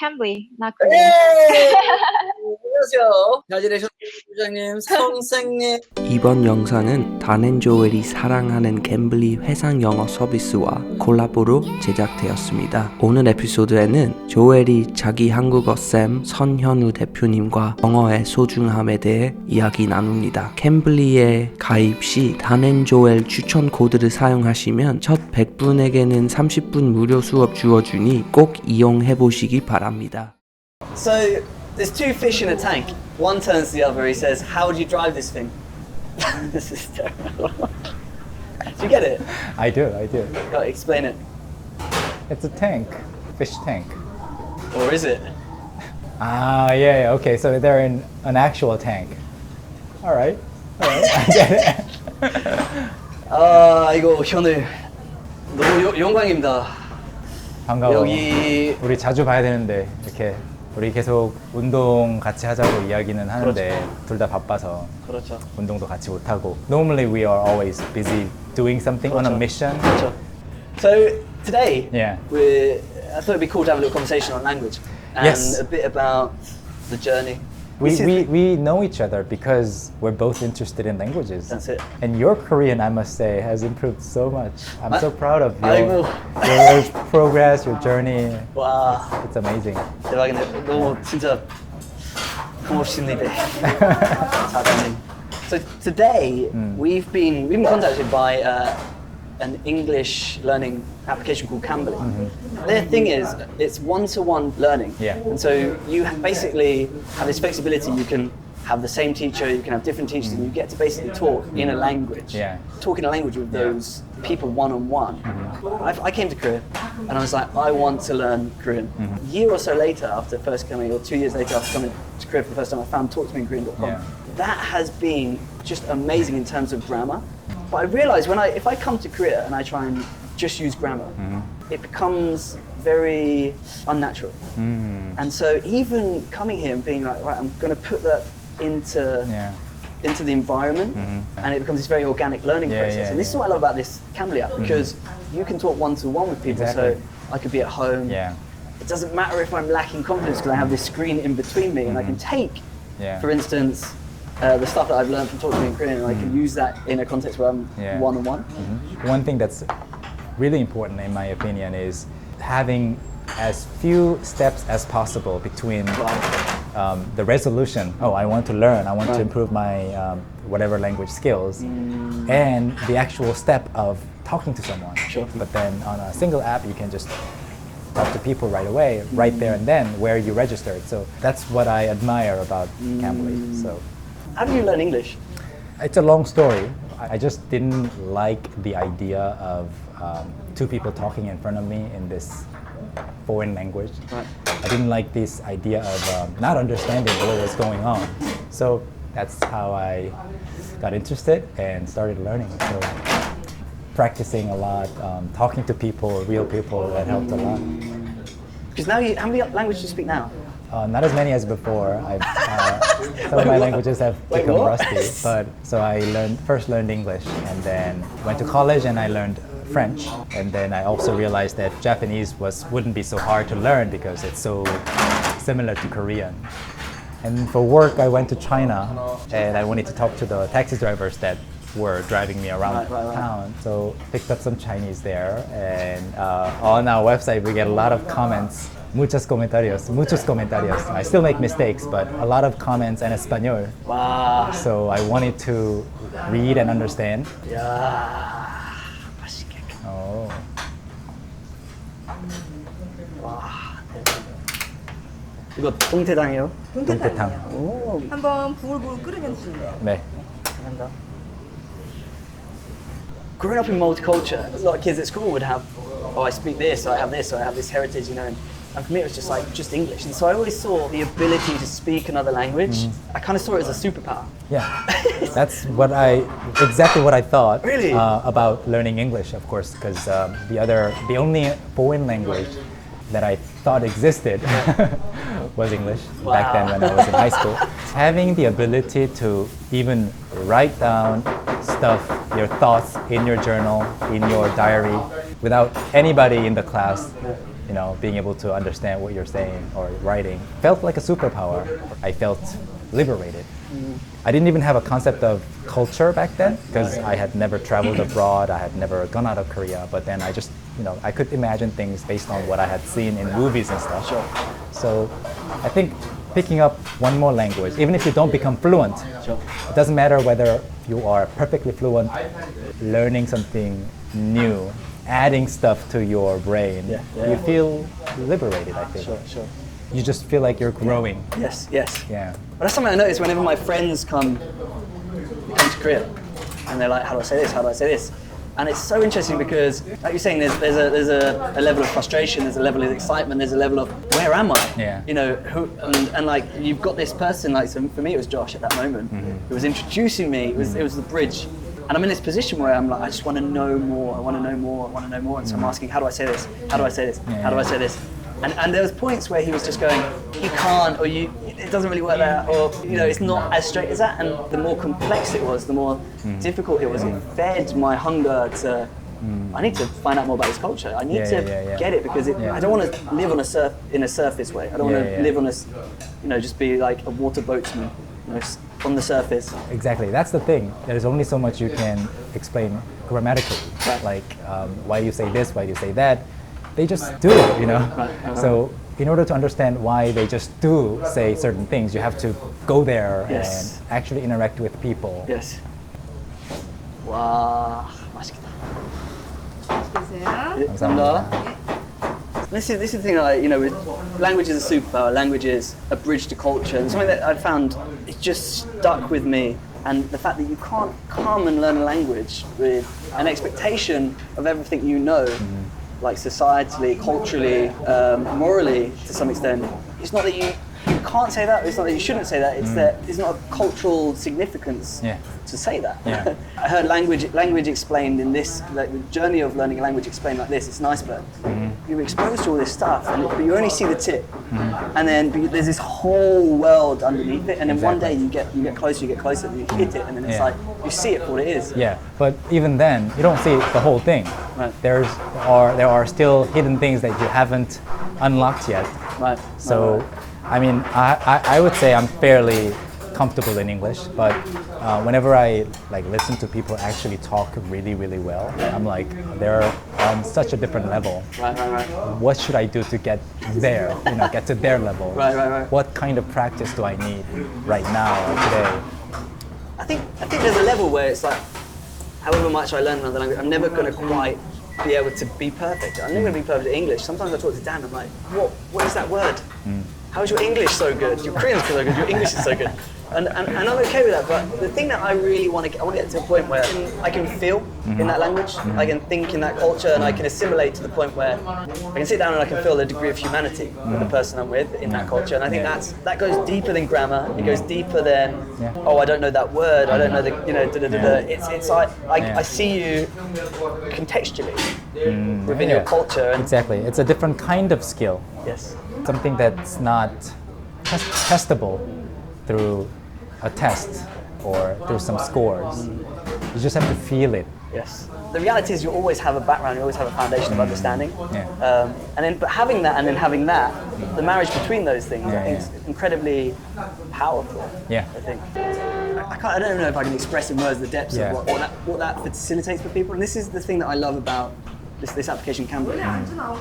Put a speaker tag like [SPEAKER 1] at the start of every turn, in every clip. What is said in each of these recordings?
[SPEAKER 1] Cambly, not Korean.
[SPEAKER 2] 안녕하세요. 잘 지내셨나요, 부장님, 선생님.
[SPEAKER 3] 이번 영상은 단앤조엘이 사랑하는 캠블리 회상 영어 서비스와 콜라보로 제작되었습니다. 오늘 에피소드에는 조엘이 자기 한국어 쌤 선현우 대표님과 영어의 소중함에 대해 이야기 나눕니다. 캠블리에 가입 시 단앤조엘 추천 코드를 사용하시면 첫 100분에게는 30분 무료 수업 주어주니 꼭 이용해 보시기 바랍니다.
[SPEAKER 2] So, there's two fish in a tank. One turns to the other. He says, "How would you drive this thing?" This is terrible. Do you get it?
[SPEAKER 4] I do.
[SPEAKER 2] Gotta explain it.
[SPEAKER 4] It's a tank, fish tank.
[SPEAKER 2] Or is it?
[SPEAKER 4] Yeah, okay, so they're in an actual tank. All right, I get it.
[SPEAKER 2] 이거 현우 너무 영광입니다.
[SPEAKER 4] 반가워.
[SPEAKER 2] 여기
[SPEAKER 4] 우리 자주 봐야 되는데 이렇게 우리 계속 운동 같이 하자고 이야기는 하는데 둘 다 바빠서
[SPEAKER 2] 그렇죠.
[SPEAKER 4] 운동도 같이 못 하고. Normally we are always busy doing something on a mission.
[SPEAKER 2] 그렇죠. So today,
[SPEAKER 4] Yeah.
[SPEAKER 2] I thought it'd be cool to have a little conversation on language and
[SPEAKER 4] Yes.
[SPEAKER 2] a bit about the journey.
[SPEAKER 4] We know each other because we're both interested in languages.
[SPEAKER 2] That's it.
[SPEAKER 4] And your Korean, I must say, has improved so much. I'm so proud of
[SPEAKER 2] 아이고.
[SPEAKER 4] your progress, your journey.
[SPEAKER 2] 와,
[SPEAKER 4] It's amazing.
[SPEAKER 2] 대박이네. 너무 진짜 고맙습니다. 사장님. So today we've been contacted by an English learning application called Cambly. Their thing is it's one-to-one learning.
[SPEAKER 4] Yeah.
[SPEAKER 2] And so you basically have this flexibility. You can have the same teacher, you can have different teachers, and you get to basically talk in a language.
[SPEAKER 4] Yeah.
[SPEAKER 2] Talk in a language with those people one-on-one. I came to Korea and I was like, I want to learn Korean. A year or so later, after first coming, or 2 years later after coming to Korea for the first time, I found talktomekorean.com.
[SPEAKER 4] Yeah.
[SPEAKER 2] That has been just amazing in terms of grammar. But I realized if I come to Korea and I try and just use grammar, it becomes very unnatural. And so even coming here and being like, right, I'm going to put that into the environment, and it becomes this very organic learning process. And this is what I love about this Cambly app, because you can talk one-to-one with people.
[SPEAKER 4] Exactly.
[SPEAKER 2] So I could be at home.
[SPEAKER 4] Yeah.
[SPEAKER 2] It doesn't matter if I'm lacking confidence because I have this screen in between me, and I can take, for instance, the stuff that I've learned from Talk to Me in Korean, and I can use that in a context where I'm one-on-one.
[SPEAKER 4] One thing that's really important, in my opinion, is having as few steps as possible between the resolution. Oh, I want to learn. I want to improve my whatever language skills, and the actual step of talking to someone.
[SPEAKER 2] Sure.
[SPEAKER 4] But then on a single app, you can just talk to people right away, right there and then, where you registered. So that's what I admire about Cambly. So.
[SPEAKER 2] How do you learn English?
[SPEAKER 4] It's a long story. I just didn't like the idea of two people talking in front of me in this foreign language.
[SPEAKER 2] Right.
[SPEAKER 4] I didn't like this idea of not understanding what was going on. So that's how I got interested and started learning. So practicing a lot, talking to people, real people, that helped a lot.
[SPEAKER 2] Because now, how many languages do you speak now?
[SPEAKER 4] Not as many as before. Some of my languages have become rusty. But so I first learned English, and then went to college and I learned French. And then I also realized that Japanese wouldn't be so hard to learn because it's so similar to Korean. And for work, I went to China, and I wanted to talk to the taxi drivers that were driving me around town. So picked up some Chinese there, and on our website we get a lot of comments. Muchos comentarios. I still make mistakes, but a lot of comments in Espanol.
[SPEAKER 2] Wow.
[SPEAKER 4] So I wanted to read and understand.
[SPEAKER 2] 야, 맛있겠다.
[SPEAKER 4] Oh.
[SPEAKER 2] 와, 대박. 이거 동태탕이에요?
[SPEAKER 4] 동태탕.
[SPEAKER 2] 오,
[SPEAKER 5] 한번 부글부글 끓으면 드세요.
[SPEAKER 4] 네.
[SPEAKER 2] 잘한다. Growing up in multicultural, a lot of kids at school would have, oh, I speak this, or I have this, or I have this heritage, you know. And for me, it was just English. And so I always saw the ability to speak another language. I kind of saw it as a superpower.
[SPEAKER 4] Yeah, that's exactly what I thought.
[SPEAKER 2] Really?
[SPEAKER 4] About learning English, of course, because the only foreign language that I thought existed was English back then when I was in high school. Having the ability to even write down stuff, your thoughts in your journal, in your diary, without anybody in the class you know, being able to understand what you're saying or writing felt like a superpower. I felt liberated. I didn't even have a concept of culture back then because I had never traveled abroad, I had never gone out of Korea, but then I just, you know, I could imagine things based on what I had seen in movies and stuff.
[SPEAKER 2] Sure.
[SPEAKER 4] So I think picking up one more language, even if you don't become fluent,
[SPEAKER 2] Sure.
[SPEAKER 4] it doesn't matter whether you are perfectly fluent, learning something new, adding stuff to your brain, you feel liberated, I think.
[SPEAKER 2] Sure.
[SPEAKER 4] You just feel like you're growing.
[SPEAKER 2] Yes.
[SPEAKER 4] Yeah.
[SPEAKER 2] But that's something I notice whenever my friends come to Korea, and they're like, "How do I say this? How do I say this?" And it's so interesting because, like you're saying, there's a level of frustration, there's a level of excitement, there's a level of where am I?
[SPEAKER 4] Yeah.
[SPEAKER 2] You know, and like you've got this person, like so for me it was Josh at that moment, who was introducing me. It was the bridge, and I'm in this position where I'm like, I just want to know more. I want to know more, and so I'm asking, how do I say this? How do I say this? How do I say this? And there was points where he was just going, you can't, or it doesn't really work like that, or you know, it's not as straight as that. And the more complex it was, the more difficult it was. It fed my hunger to, I need to find out more about his culture. I need to get it because I don't want to live in a surface way. I don't want to live on just be like a water boatsman, you know, on the surface.
[SPEAKER 4] Exactly, that's the thing. There's only so much you can explain grammatically.
[SPEAKER 2] Right.
[SPEAKER 4] Like, why do you say this, why do you say that? They just do it, you know?
[SPEAKER 2] Right.
[SPEAKER 4] So in order to understand why they just do say certain things, you have to go there
[SPEAKER 2] Yes.
[SPEAKER 4] and actually interact with people.
[SPEAKER 2] Yes. 와, 맛있겠다.
[SPEAKER 5] 드세요.
[SPEAKER 2] 감사합니다. This is the thing with language is a superpower, language is a bridge to culture, and something that I found it just stuck with me. And the fact that you can't come and learn a language with an expectation of everything you know, like societally, culturally, morally, to some extent. It's not that you can't say that, it's not that you shouldn't say that, it's that there's not a cultural significance to say that.
[SPEAKER 4] Yeah.
[SPEAKER 2] I heard language explained in this, like the journey of learning a language explained like this, it's an iceberg. You're exposed to all this stuff, but you only see the tip. And then there's this whole world underneath it, and then one day you get closer, you hit it, and then it's like, you see it for what it is.
[SPEAKER 4] Yeah, but even then, you don't see the whole thing.
[SPEAKER 2] Right.
[SPEAKER 4] There are still hidden things that you haven't unlocked yet.
[SPEAKER 2] Right.
[SPEAKER 4] So, I mean, I would say I'm fairly comfortable in English, but whenever I listen to people actually talk really, really well, I'm like, they're on such a different level.
[SPEAKER 2] Right.
[SPEAKER 4] What should I do to get there? Get to their level.
[SPEAKER 2] Right.
[SPEAKER 4] What kind of practice do I need right now or today?
[SPEAKER 2] I think there's a level where it's like, however much I learn another language, I'm never going to quite be able to be perfect. I'm never going to be perfect at English. Sometimes I talk to Dan, I'm like, what is that word? How is your English so good? Your Korean's so good, your English is so good. And I'm okay with that, but the thing that I really want to get to a point where I can feel in that language, I can think in that culture, and I can assimilate to the point where I can sit down and I can feel the degree of humanity with the person I'm with in that culture. And I think that goes deeper than grammar. It goes deeper than I don't know that word. I don't know the It's like I see you contextually within your culture. And
[SPEAKER 4] Exactly, it's a different kind of skill.
[SPEAKER 2] yes.
[SPEAKER 4] Something that's not testable through a test or through some scores. You just have to feel it.
[SPEAKER 2] Yes. The reality is you always have a background, you always have a foundation of understanding.
[SPEAKER 4] Yeah.
[SPEAKER 2] But having that and then having that, the marriage between those things, I think is incredibly powerful.
[SPEAKER 4] Yeah.
[SPEAKER 2] I think. I don't know if I can express in words the depths of what that facilitates for people. And this is the thing that I love about this application Cambly,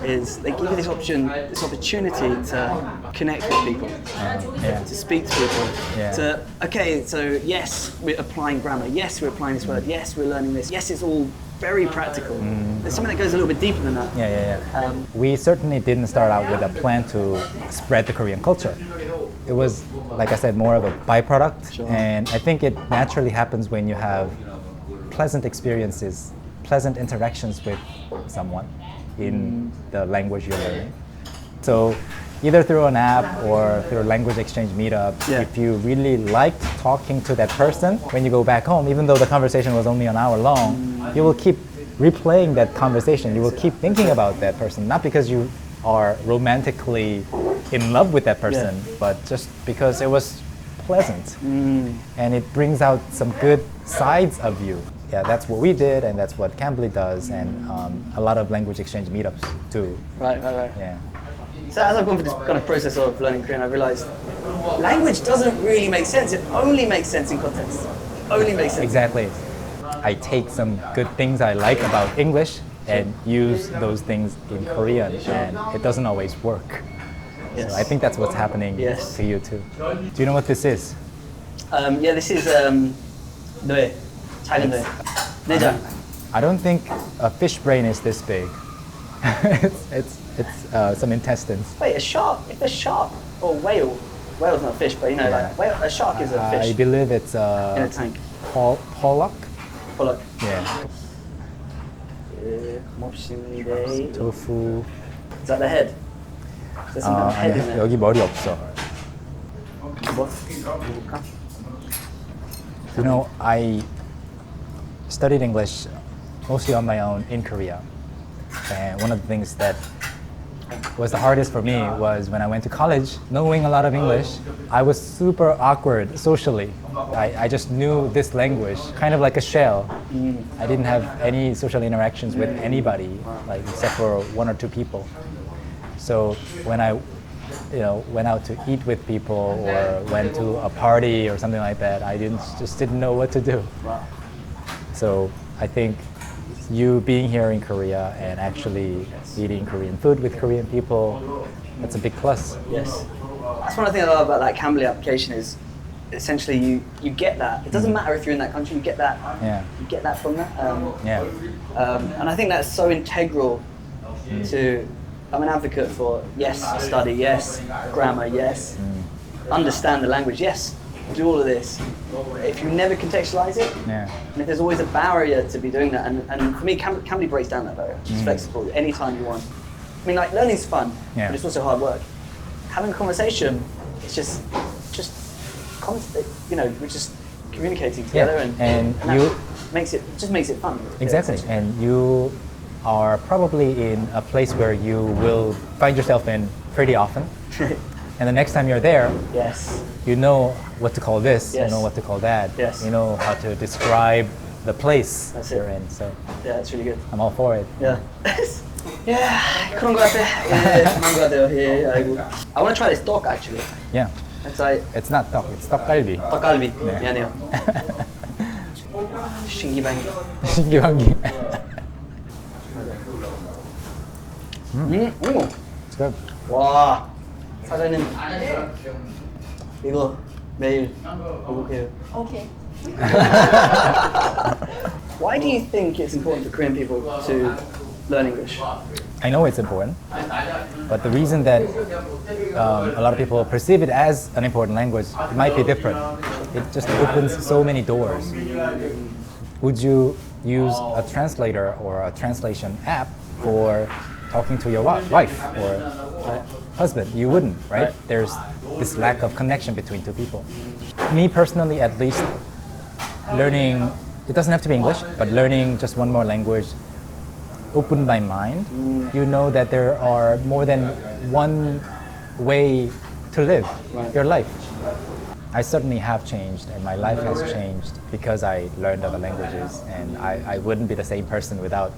[SPEAKER 2] is they give you this opportunity to connect with people, to speak to people, so yes, we're applying grammar, yes, we're applying this word, yes, we're learning this, yes, it's all very practical. There's something that goes a little bit deeper than that.
[SPEAKER 4] We certainly didn't start out with a plan to spread the Korean culture. It was, like I said, more of a byproduct, and I think it naturally happens when you have pleasant experiences, pleasant interactions with someone in the language you're learning. So either through an app or through a language exchange meetup, if you really liked talking to that person, when you go back home, even though the conversation was only an hour long, you will keep replaying that conversation. You will keep thinking about that person, not because you are romantically in love with that person, but just because it was pleasant. And it brings out some good sides of you. yeah, that's what we did, and that's what Cambly does, and a lot of language exchange meetups too.
[SPEAKER 2] Right.
[SPEAKER 4] Yeah.
[SPEAKER 2] So as I've gone through this kind of process of learning Korean, I've realized language doesn't really make sense. It only makes sense in context. Only makes sense.
[SPEAKER 4] Exactly. I take some good things I like about English and use those things in Korean, and it doesn't always work.
[SPEAKER 2] Yes.
[SPEAKER 4] So I think that's what's happening
[SPEAKER 2] Yes.
[SPEAKER 4] to you too. Do you know what this is?
[SPEAKER 2] Yeah, this is 뇌. 작은 뇌. 내장.
[SPEAKER 4] I don't think a fish brain is this big. it's some intestines.
[SPEAKER 2] Wait, a shark? If a shark or whale, whale's not a fish, but you know,
[SPEAKER 4] Yeah.
[SPEAKER 2] like a shark is a
[SPEAKER 4] I
[SPEAKER 2] fish
[SPEAKER 4] believe it's
[SPEAKER 2] in a tank.
[SPEAKER 4] pollock.
[SPEAKER 2] Pollock.
[SPEAKER 4] Yeah.
[SPEAKER 2] 고맙습니다.
[SPEAKER 4] Tofu.
[SPEAKER 2] Is that the head? There's some kind of head in there.
[SPEAKER 4] 여기 머리 없어.
[SPEAKER 2] 뭐? 볼까?
[SPEAKER 4] You know, I studied English mostly on my own in Korea. And one of the things that was the hardest for me was when I went to college, knowing a lot of English, I was super awkward socially. I just knew this language, kind of like a shell. I didn't have any social interactions with anybody, like except for one or two people. So when I went out to eat with people or went to a party or something like that, I just didn't know what to do.
[SPEAKER 2] Wow.
[SPEAKER 4] So I think you being here in Korea and actually eating Korean food with Korean people, that's a big plus.
[SPEAKER 2] Yes. That's one of the things I love about that Cambly application is essentially you get that. It doesn't matter if you're in that country, you get that.
[SPEAKER 4] Yeah.
[SPEAKER 2] You get that from that.
[SPEAKER 4] Yeah.
[SPEAKER 2] And I think that's so integral to. I'm an advocate for yes, study, yes, grammar, yes, understand the language, yes, do all of this. If you never contextualize it,
[SPEAKER 4] Yeah.
[SPEAKER 2] and if there's always a barrier to be doing that, and for me, Cambly breaks down that barrier. It's flexible, anytime you want. I mean, like learning's fun,
[SPEAKER 4] Yeah.
[SPEAKER 2] but it's also hard work. Having a conversation, it's just, we're just communicating together,
[SPEAKER 4] Yeah.
[SPEAKER 2] and
[SPEAKER 4] And you-
[SPEAKER 2] makes it fun.
[SPEAKER 4] Exactly. And you are probably in a place where you will find yourself in pretty often. And the next time you're there,
[SPEAKER 2] Yes.
[SPEAKER 4] you know what to call this,
[SPEAKER 2] Yes.
[SPEAKER 4] you know what to call that,
[SPEAKER 2] Yes.
[SPEAKER 4] you know how to describe the place
[SPEAKER 2] That's
[SPEAKER 4] you're
[SPEAKER 2] it.
[SPEAKER 4] in. So
[SPEAKER 2] Yeah, it's really good.
[SPEAKER 4] I'm all for it.
[SPEAKER 2] Yeah. Yeah, 그런 것 같아. 예, 그런 것 같아요. 예, 아이고. I want to try this dog actually.
[SPEAKER 4] Yeah.
[SPEAKER 2] It's like
[SPEAKER 4] It's not 떡, it's 떡갈비.
[SPEAKER 2] 닭갈비.
[SPEAKER 4] 네.
[SPEAKER 2] 미안해요. 신기방기.
[SPEAKER 4] 신기방기.
[SPEAKER 2] 오.
[SPEAKER 4] It's good.
[SPEAKER 2] 와. 사장님. 이거 매일 먹을게요.
[SPEAKER 5] Okay.
[SPEAKER 2] Why do you think it's important for Korean people to learn English?
[SPEAKER 4] I know it's important, but the reason that a lot of people perceive it as an important language might be different. It just opens so many doors. Would you use a translator or a translation app for talking to your wife or husband? You wouldn't, right? There's this lack of connection between two people. Me personally, at least, learning, it doesn't have to be English, but learning just one more language opened my mind. You know that there are more than one way to live your life. I certainly have changed, and my life has changed because I learned other languages, and I wouldn't be the same person without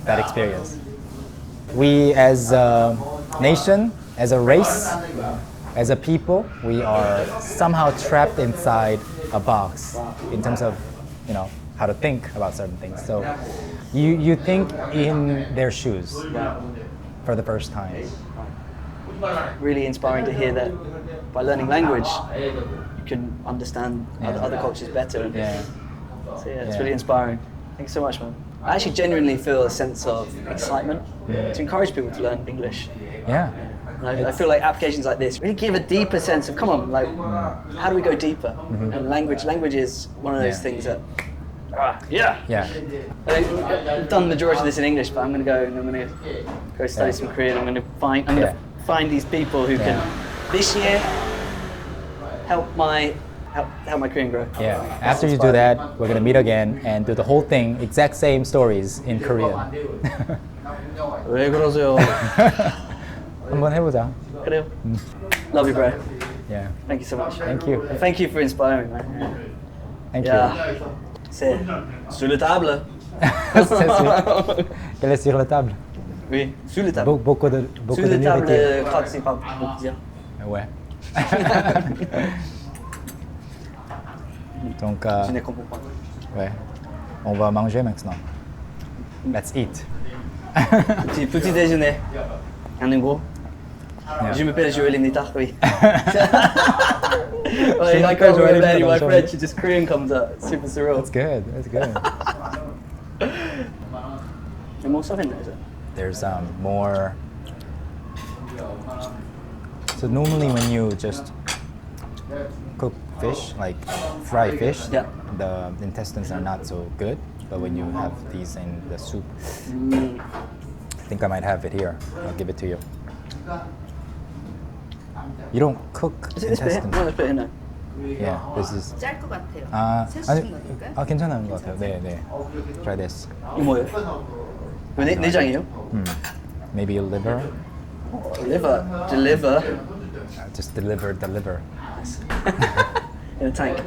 [SPEAKER 4] that experience. We as a nation, as a race, as a people, we are somehow trapped inside a box in terms of, how to think about certain things. So you think in their shoes for the first time.
[SPEAKER 2] Really inspiring to hear that by learning language, you can understand other cultures better. And
[SPEAKER 4] Yeah.
[SPEAKER 2] So yeah, it's
[SPEAKER 4] Yeah.
[SPEAKER 2] really inspiring. Thanks so much, man. I actually genuinely feel a sense of excitement to encourage people to learn English.
[SPEAKER 4] Yeah.
[SPEAKER 2] And I feel like applications like this really give a deeper sense of, come on, like, how do we go deeper? And language is one of those
[SPEAKER 4] Yeah.
[SPEAKER 2] things that, yeah.
[SPEAKER 4] Yeah.
[SPEAKER 2] I've done the majority of this in English, but I'm going to go and I'm going to go study some Korean. I'm going to find these people who can this year help my Korean grow.
[SPEAKER 4] Yeah. After you do that, we're gonna meet again and do the whole thing, exact same stories in Korean.
[SPEAKER 2] 왜 그러세요?
[SPEAKER 4] 한번 해보자.
[SPEAKER 2] 그래요. Love you, bro.
[SPEAKER 4] Yeah.
[SPEAKER 2] Thank you so much.
[SPEAKER 4] Thank you.
[SPEAKER 2] And thank you for inspiring, man.
[SPEAKER 4] Thank
[SPEAKER 2] Yeah.
[SPEAKER 4] you.
[SPEAKER 2] C'est sur la table.
[SPEAKER 4] Qu'elle est sur la table.
[SPEAKER 2] Oui, sur la table.
[SPEAKER 4] Beaucoup de
[SPEAKER 2] Sur la table,
[SPEAKER 4] nourriture.
[SPEAKER 2] je crois que c'est pas beaucoup dire.
[SPEAKER 4] Ouais. Donc,
[SPEAKER 2] Je ne comprends pas.
[SPEAKER 4] ouais. On va manger maintenant. Let's eat.
[SPEAKER 2] Petit déjeuner. En gros.
[SPEAKER 4] Yeah.
[SPEAKER 2] Je m'appelle Joël Nitar, oui.
[SPEAKER 4] Je
[SPEAKER 2] Like, I
[SPEAKER 4] m'appelle
[SPEAKER 2] can't
[SPEAKER 4] Joël
[SPEAKER 2] remember any of my
[SPEAKER 4] Nitar,
[SPEAKER 2] French, just Korean comes out. Super surreal.
[SPEAKER 4] That's good. That's good.
[SPEAKER 2] Il y a more stuff in there, is it?
[SPEAKER 4] There's more. So normally when you just cook fish, like fry fish,
[SPEAKER 2] Yeah.
[SPEAKER 4] the intestines are not so good. But when you have these in the soup, I think I might have it here. I'll give it to you. You don't cook
[SPEAKER 2] Let's put it,
[SPEAKER 4] intestines.
[SPEAKER 2] no, let's put it in there.
[SPEAKER 4] Yeah, this is.
[SPEAKER 5] 짤 것 같아요.
[SPEAKER 4] 아니,
[SPEAKER 5] 넣을까요?
[SPEAKER 4] 괜찮은 것 같아요. 네, 네. Try this.
[SPEAKER 2] 이거 뭐예요? 이거 내장이에요?
[SPEAKER 4] Maybe a liver.
[SPEAKER 2] Liver. Deliver.
[SPEAKER 4] Just deliver the liver.
[SPEAKER 2] In a tank.